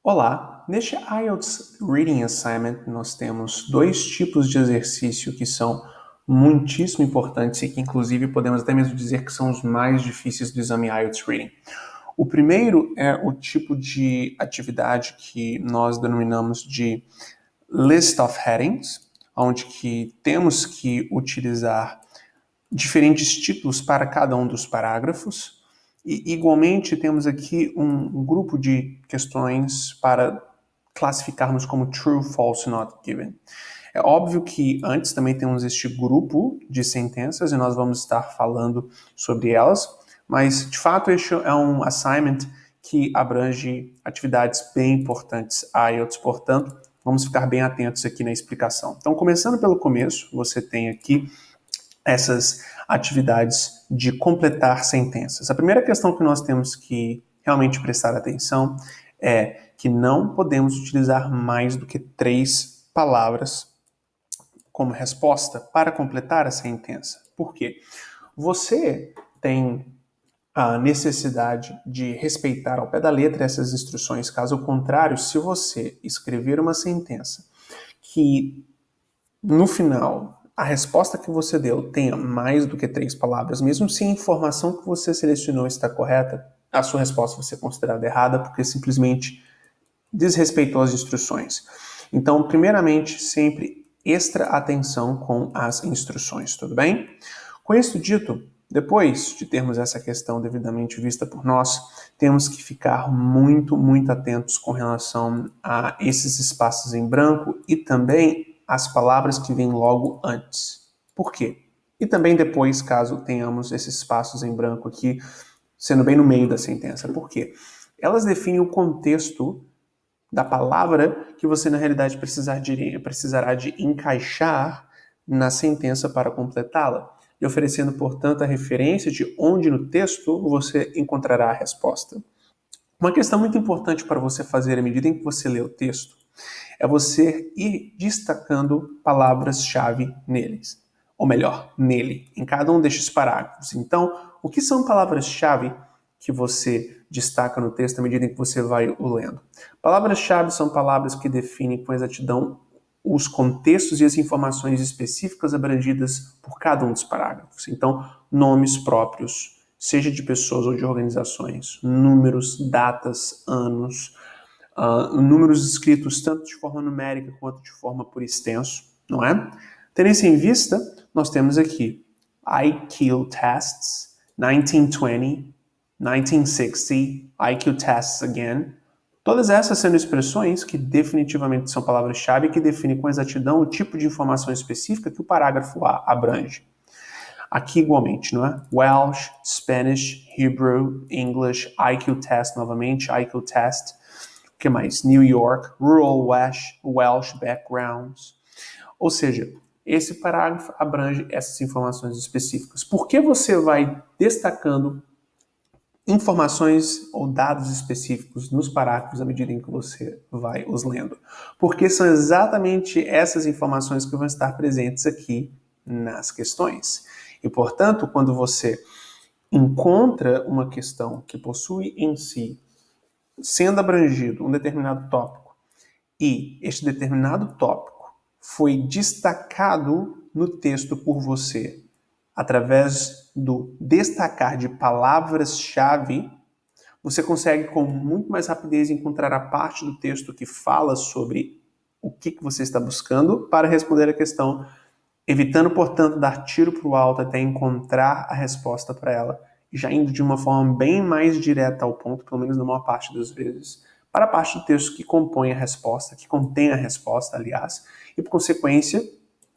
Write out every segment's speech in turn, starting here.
Olá, neste IELTS Reading Assignment nós temos dois tipos de exercício que são muitíssimo importantes e que inclusive podemos até mesmo dizer que são os mais difíceis do exame IELTS Reading. O primeiro é o tipo de atividade que nós denominamos de List of Headings, onde que temos que utilizar diferentes títulos para cada um dos parágrafos. E, igualmente, temos aqui um grupo de questões para classificarmos como true, false, not given. É óbvio que antes também temos este grupo de sentenças e nós vamos estar falando sobre elas, mas de fato este é um assignment que abrange atividades bem importantes IELTS, portanto, vamos ficar bem atentos aqui na explicação. Então, começando pelo começo, você tem aqui essas atividades de completar sentenças. A primeira questão que nós temos que realmente prestar atenção é que não podemos utilizar mais do que 3 palavras como resposta para completar a sentença. Por quê? Você tem a necessidade de respeitar ao pé da letra essas instruções. Caso contrário, se você escrever uma sentença que no final a resposta que você deu tenha mais do que 3 palavras, mesmo se a informação que você selecionou está correta, a sua resposta vai ser considerada errada porque simplesmente desrespeitou as instruções. Então, primeiramente, sempre extra atenção com as instruções, tudo bem? Com isso dito, depois de termos essa questão devidamente vista por nós, temos que ficar muito atentos com relação a esses espaços em branco e também as palavras que vêm logo antes. Por quê? E também depois, caso tenhamos esses espaços em branco aqui, sendo bem no meio da sentença. Por quê? Elas definem o contexto da palavra que você, na realidade, precisará de encaixar na sentença para completá-la, e oferecendo, portanto, a referência de onde no texto você encontrará a resposta. Uma questão muito importante para você fazer à medida em que você lê o texto é você ir destacando palavras-chave neles. Ou melhor, nele, em cada um destes parágrafos. Então, o que são palavras-chave que você destaca no texto à medida em que você vai o lendo? Palavras-chave são palavras que definem com exatidão os contextos e as informações específicas abrangidas por cada um dos parágrafos. Então, nomes próprios, seja de pessoas ou de organizações, números, datas, anos, números escritos tanto de forma numérica quanto de forma por extenso, não é? Tendo isso em vista, nós temos aqui IQ tests, 1920, 1960, IQ tests again. Todas essas sendo expressões que definitivamente são palavras-chave que definem com exatidão o tipo de informação específica que o parágrafo A abrange. Aqui igualmente, não é? Welsh, Spanish, Hebrew, English, IQ test novamente, IQ test. O que mais? New York, Rural Welsh backgrounds. Ou seja, esse parágrafo abrange essas informações específicas. Por que você vai destacando informações ou dados específicos nos parágrafos à medida em que você vai os lendo? Porque são exatamente essas informações que vão estar presentes aqui nas questões. E, portanto, quando você encontra uma questão que possui em si, sendo abrangido um determinado tópico, e este determinado tópico foi destacado no texto por você através do destacar de palavras-chave, você consegue com muito mais rapidez encontrar a parte do texto que fala sobre o que você está buscando para responder a questão, evitando, portanto, dar tiro para o alto até encontrar a resposta para ela, e já indo de uma forma bem mais direta ao ponto, pelo menos na maior parte das vezes, para a parte do texto que compõe a resposta, que contém a resposta, aliás, e por consequência,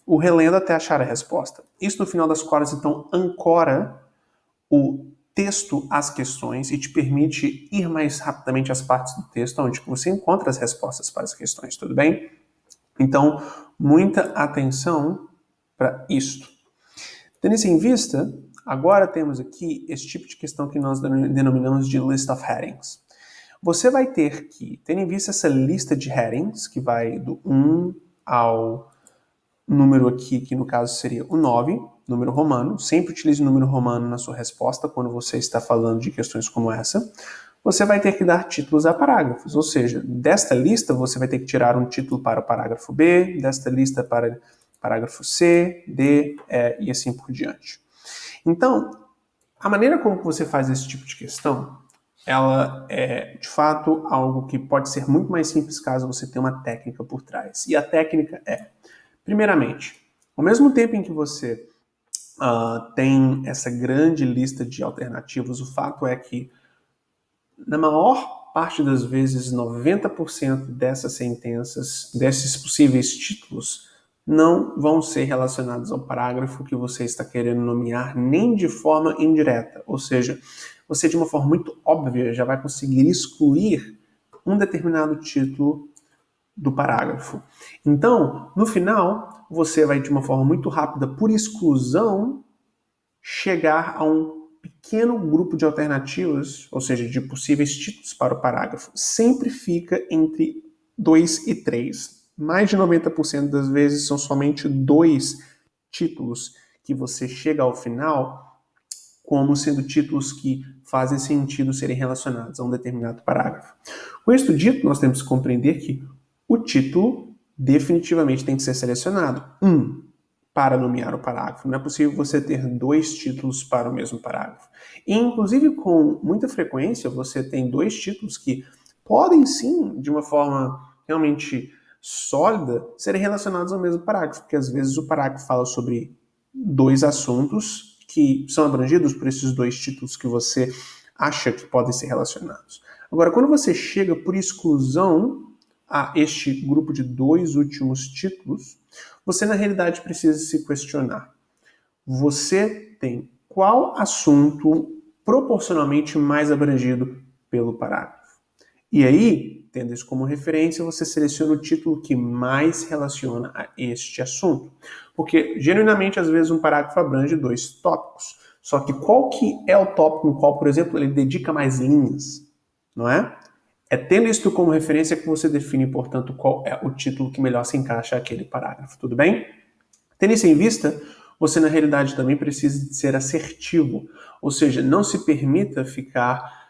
o relendo até achar a resposta. Isso, no final das contas, então, ancora o texto às questões e te permite ir mais rapidamente às partes do texto onde você encontra as respostas para as questões, tudo bem? Então, muita atenção para isto. Tendo isso em vista, agora temos aqui esse tipo de questão que nós denominamos de list of headings. Você vai ter que, tendo em vista essa lista de headings, que vai do 1 ao número aqui, que no caso seria o 9, número romano. Sempre utilize o número romano na sua resposta quando você está falando de questões como essa. você vai ter que dar títulos a parágrafos, ou seja, desta lista você vai ter que tirar um título para o parágrafo B, desta lista para o parágrafo C, D, E e assim por diante. Então, a maneira como você faz esse tipo de questão, ela é, de fato, algo que pode ser muito mais simples caso você tenha uma técnica por trás. E a técnica é, primeiramente, ao mesmo tempo em que você tem essa grande lista de alternativas, o fato é que, na maior parte das vezes, 90% dessas sentenças, desses possíveis títulos, não vão ser relacionados ao parágrafo que você está querendo nomear, nem de forma indireta. Ou seja, você, de uma forma muito óbvia, já vai conseguir excluir um determinado título do parágrafo. Então, no final, você vai, de uma forma muito rápida, por exclusão, chegar a um pequeno grupo de alternativas, ou seja, de possíveis títulos para o parágrafo. Sempre fica entre 2 e 3. Mais de 90% das vezes são somente 2 títulos que você chega ao final como sendo títulos que fazem sentido serem relacionados a um determinado parágrafo. Com isso dito, nós temos que compreender que o título definitivamente tem que ser selecionado. Para nomear o parágrafo. Não é possível você ter 2 títulos para o mesmo parágrafo. E, inclusive, com muita frequência, você tem 2 títulos que podem, sim, de uma forma realmente sólida, serem relacionados ao mesmo parágrafo, porque às vezes o parágrafo fala sobre 2 assuntos que são abrangidos por esses 2 títulos que você acha que podem ser relacionados. Agora, quando você chega por exclusão a este grupo de 2 últimos títulos, você na realidade precisa se questionar. Você tem qual assunto proporcionalmente mais abrangido pelo parágrafo? E aí, tendo isso como referência, você seleciona o título que mais relaciona a este assunto. Porque, genuinamente, às vezes um parágrafo abrange 2 tópicos. Só que qual que é o tópico no qual, por exemplo, ele dedica mais linhas, não é? É tendo isso como referência que você define, portanto, qual é o título que melhor se encaixa àquele parágrafo, tudo bem? Tendo isso em vista, você na realidade também precisa de ser assertivo, ou seja, não se permita ficar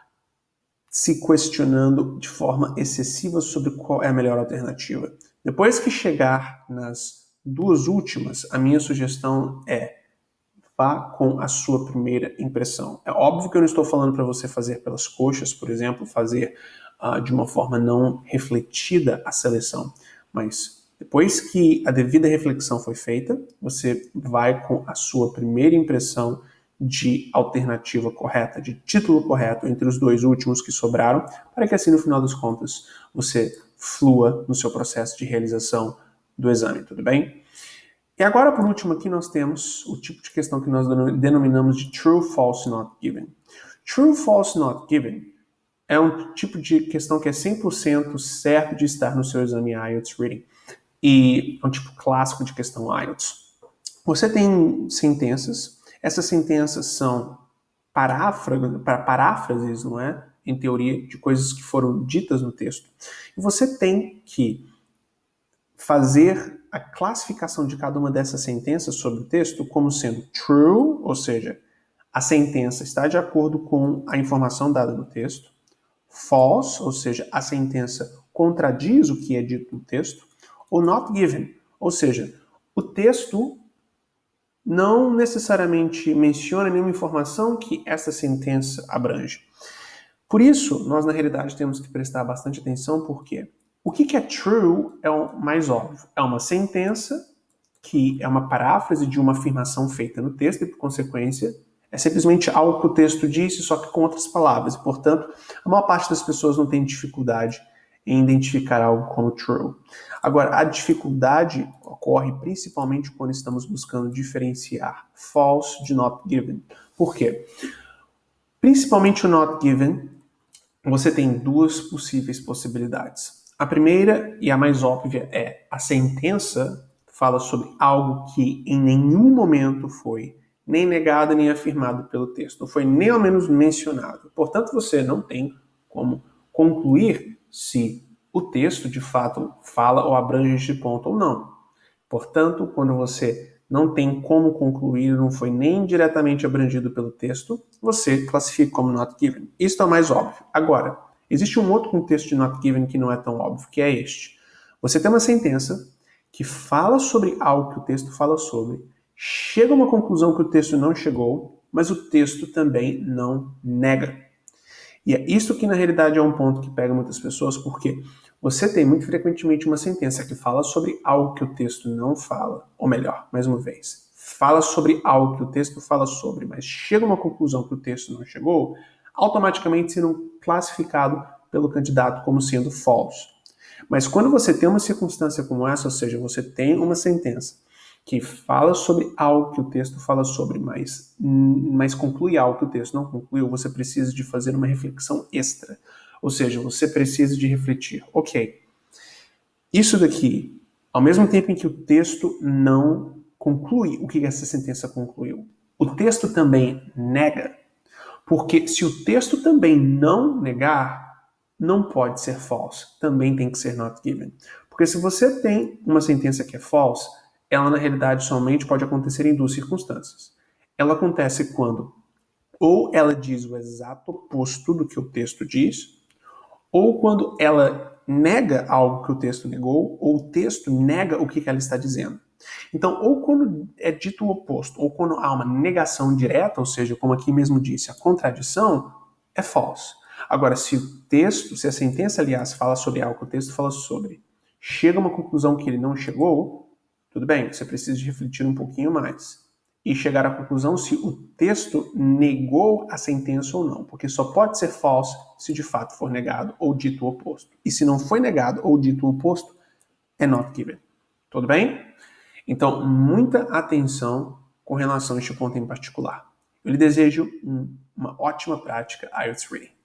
se questionando de forma excessiva sobre qual é a melhor alternativa. Depois que chegar nas 2 últimas, a minha sugestão é vá com a sua primeira impressão. É óbvio que eu não estou falando para você fazer pelas coxas, por exemplo, fazer de uma forma não refletida a seleção, mas depois que a devida reflexão foi feita, você vai com a sua primeira impressão de alternativa correta, de título correto entre os 2 últimos que sobraram, para que assim, no final das contas, você flua no seu processo de realização do exame, tudo bem? E agora, por último, aqui nós temos o tipo de questão que nós denominamos de True, False, Not Given. True, False, Not Given é um tipo de questão que é 100% certo de estar no seu exame IELTS Reading. E é um tipo clássico de questão IELTS. Você tem sentenças, essas sentenças são paráfrases, não é? Em teoria, de coisas que foram ditas no texto. E você tem que fazer a classificação de cada uma dessas sentenças sobre o texto como sendo true, ou seja, a sentença está de acordo com a informação dada no texto, false, ou seja, a sentença contradiz o que é dito no texto, ou not given, ou seja, o texto não necessariamente menciona nenhuma informação que essa sentença abrange. Por isso, nós na realidade temos que prestar bastante atenção, porque o que é true é o mais óbvio. É uma sentença que é uma paráfrase de uma afirmação feita no texto e, por consequência, é simplesmente algo que o texto disse, só que com outras palavras. E, portanto, a maior parte das pessoas não tem dificuldade em identificar algo como true. Agora, a dificuldade ocorre principalmente quando estamos buscando diferenciar false de not given. Por quê? Principalmente o not given, você tem 2 possíveis possibilidades. A primeira e a mais óbvia é a sentença fala sobre algo que em nenhum momento foi nem negado nem afirmado pelo texto, não foi nem ao menos mencionado. Portanto, você não tem como concluir se o texto de fato fala ou abrange este ponto ou não. Portanto, quando você não tem como concluir, não foi nem diretamente abrangido pelo texto, você classifica como not given. Isso é o mais óbvio. Agora, existe um outro contexto de not given que não é tão óbvio, que é este. Você tem uma sentença que fala sobre algo que o texto fala sobre, chega a uma conclusão que o texto não chegou, mas o texto também não nega. E é isso que na realidade é um ponto que pega muitas pessoas, porque você tem muito frequentemente uma sentença que fala sobre algo que o texto não fala, ou melhor, mais uma vez, fala sobre algo que o texto fala sobre, mas chega a uma conclusão que o texto não chegou, automaticamente sendo classificado pelo candidato como sendo falso. Mas quando você tem uma circunstância como essa, ou seja, você tem uma sentença que fala sobre algo que o texto fala sobre, mas conclui algo que o texto não concluiu, você precisa de fazer uma reflexão extra. Ou seja, você precisa de refletir. Ok, isso daqui, ao mesmo tempo em que o texto não conclui o que essa sentença concluiu, o texto também nega. Porque se o texto também não negar, não pode ser false. Também tem que ser not given. Porque se você tem uma sentença que é false, ela na realidade somente pode acontecer em duas circunstâncias. Ela acontece quando ou ela diz o exato oposto do que o texto diz, ou quando ela nega algo que o texto negou, ou o texto nega o que ela está dizendo. Então, ou quando é dito o oposto, ou quando há uma negação direta, ou seja, como aqui mesmo disse, a contradição, é falso. Agora, se o texto, se a sentença, aliás, fala sobre algo que o texto fala sobre, chega a uma conclusão que ele não chegou, tudo bem, você precisa de refletir um pouquinho mais e chegar à conclusão se o texto negou a sentença ou não, porque só pode ser falso se de fato for negado ou dito o oposto. E se não foi negado ou dito o oposto, é not given. Tudo bem? Então, muita atenção com relação a este ponto em particular. Eu lhe desejo uma ótima prática IELTS Reading.